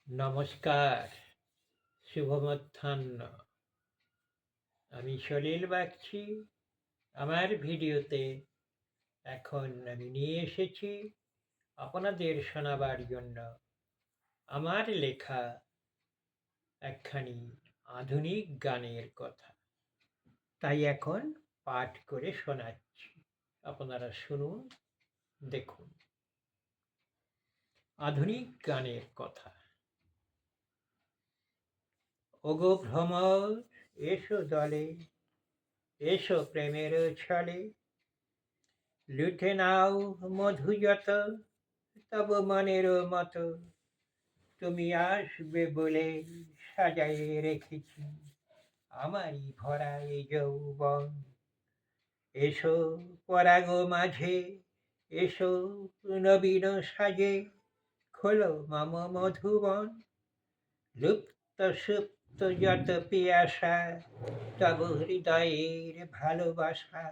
নমস্কার, শুভ মধ্যাহ্ন। আমি সলিল বাগচি। আমার ভিডিওতে এখন আমি নিয়ে এসেছি আপনাদের শোনাবার জন্য আমার লেখা একখানি আধুনিক গানের কথা। তাই এখন পাঠ করে শোনাচ্ছি, আপনারা শুনুন, দেখুন। আধুনিক গানের কথা। ওগো ভ্রমর, এসো দলে, এসো প্রেমের ছলে, লুটে নাও মধু যত, তব মনের মতো। তুমি আসবে বলে সাজায়ে রেখেছি আমারই ভরা এই যৌবন। এসো পরাগ মাঝে, এসো নবীন সাজে, খোলো মম মধুবন। লুপ্ত সুপ্ত যত পিয়াসা, তব হৃদয়ের ভালোবাসা,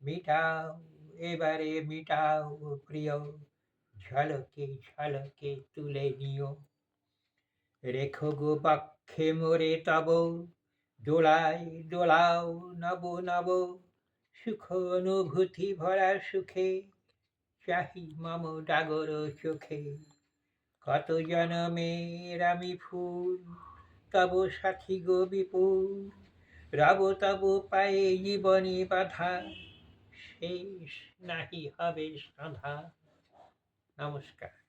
মিটাও এবারে মিটাও প্রিয়, ঝলকে ঝলকে তুলে নিও। রেখো গো বক্ষে মোরে তব, দোলায় দোলাও নব নব, সুখ অনুভূতি ভরা সুখে, চাহি মম ডাগর চোখে। কত জনমের আমি ফুল, তব সাথী গো বিপুল, রব তব পায়ে জীবনী বাঁধা, শেষ নাহি হবে সধা। নমস্কার।